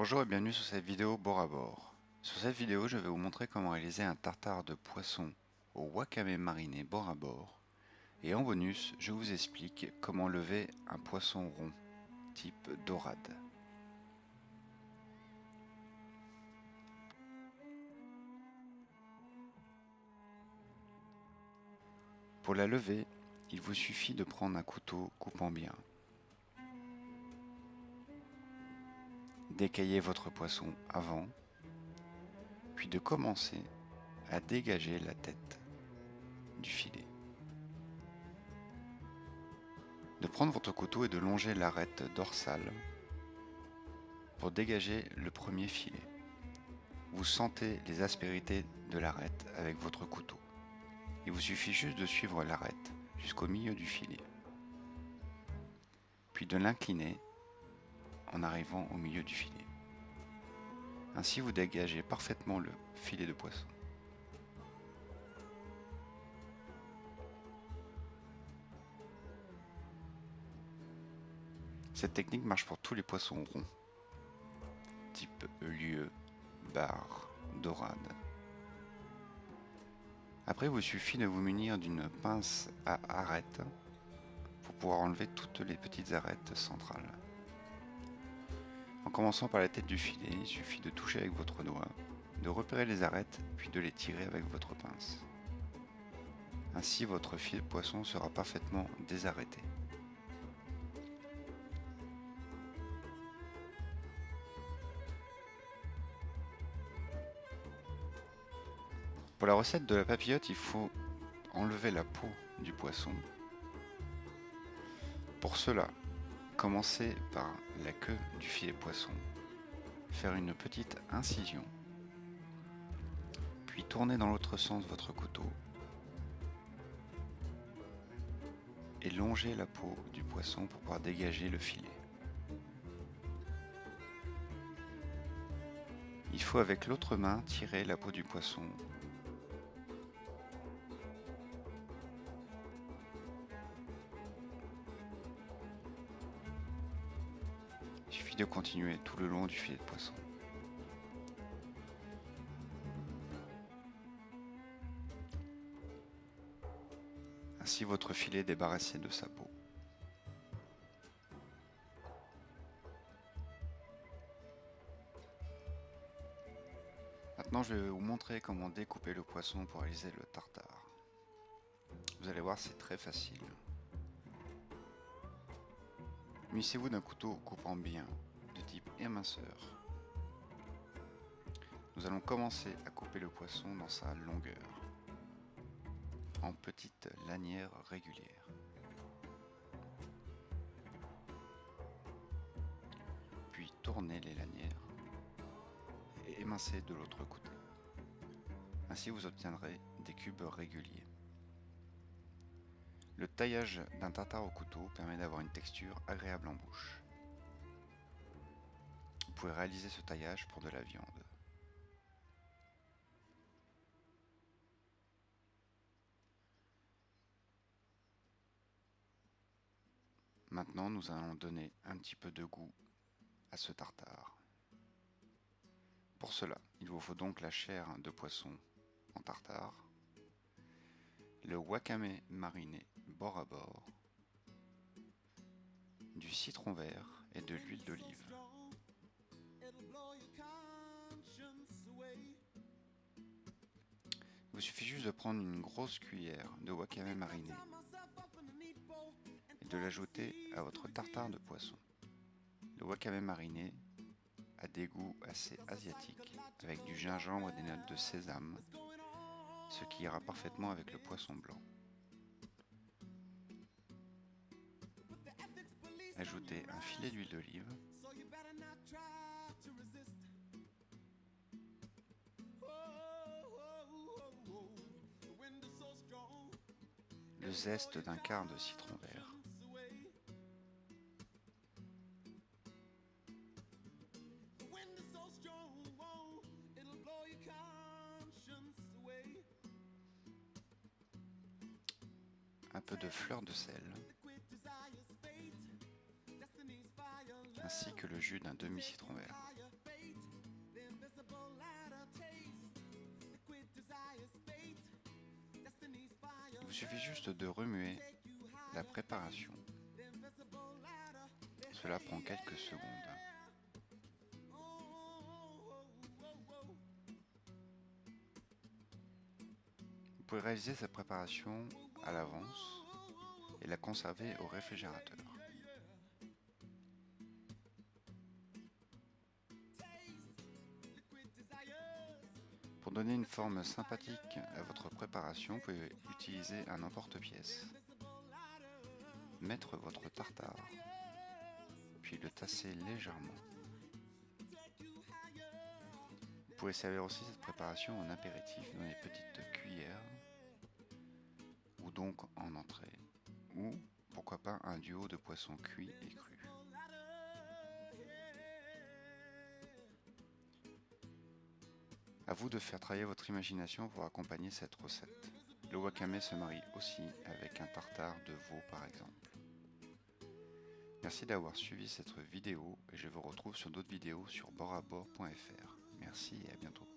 Bonjour et bienvenue sur cette vidéo bord à bord. Sur cette vidéo, je vais vous montrer comment réaliser un tartare de poisson au wakame mariné bord à bord. Et en bonus, je vous explique comment lever un poisson rond, type dorade. Pour la lever, il vous suffit de prendre un couteau coupant bien. D'écailler votre poisson avant, puis de commencer à dégager la tête du filet. De prendre votre couteau et de longer l'arête dorsale pour dégager le premier filet. Vous sentez les aspérités de l'arête avec votre couteau. Il vous suffit juste de suivre l'arête jusqu'au milieu du filet, puis de l'incliner en arrivant au milieu du filet. Ainsi vous dégagez parfaitement le filet de poisson. Cette technique marche pour tous les poissons ronds, type lieu, bar, dorade. Après, il vous suffit de vous munir d'une pince à arête pour pouvoir enlever toutes les petites arêtes centrales. En commençant par la tête du filet, il suffit de toucher avec votre doigt, de repérer les arêtes, puis de les tirer avec votre pince. Ainsi, votre filet de poisson sera parfaitement désarrêté. Pour la recette de la papillote, il faut enlever la peau du poisson. Pour cela, commencez par la queue du filet de poisson, faire une petite incision, puis tournez dans l'autre sens votre couteau et longez la peau du poisson pour pouvoir dégager le filet. Il faut avec l'autre main tirer la peau du poisson. Il suffit de continuer tout le long du filet de poisson. Ainsi votre filet est débarrassé de sa peau. Maintenant je vais vous montrer comment découper le poisson pour réaliser le tartare. Vous allez voir, c'est très facile. Munissez-vous d'un couteau coupant bien, de type éminceur. Nous allons commencer à couper le poisson dans sa longueur, en petites lanières régulières. Puis tournez les lanières et émincez de l'autre côté. Ainsi vous obtiendrez des cubes réguliers. Le taillage d'un tartare au couteau permet d'avoir une texture agréable en bouche. Vous pouvez réaliser ce taillage pour de la viande. Maintenant, nous allons donner un petit peu de goût à ce tartare. Pour cela, il vous faut donc la chair de poisson en tartare, le wakame mariné bord à bord, du citron vert et de l'huile d'olive. Il vous suffit juste de prendre une grosse cuillère de wakame mariné et de l'ajouter à votre tartare de poisson. Le wakame mariné a des goûts assez asiatiques avec du gingembre et des notes de sésame, ce qui ira parfaitement avec le poisson blanc. Ajoutez un filet d'huile d'olive, le zeste d'un quart de citron vert, un peu de fleur de sel, ainsi que le jus d'un demi-citron vert. vous suffit juste de remuer la préparation. Cela prend quelques secondes. Vous pouvez réaliser cette préparation à l'avance et la conserver au réfrigérateur. Pour donner une forme sympathique à votre préparation, vous pouvez utiliser un emporte-pièce. Mettre votre tartare, puis le tasser légèrement. Vous pouvez servir aussi cette préparation en apéritif dans des petites cuillères, ou donc en entrée, ou pourquoi pas un duo de poissons cuits et crus. À vous de faire travailler votre imagination pour accompagner cette recette. Le wakame se marie aussi avec un tartare de veau par exemple. Merci d'avoir suivi cette vidéo et je vous retrouve sur d'autres vidéos sur borabord.fr. Merci et à bientôt.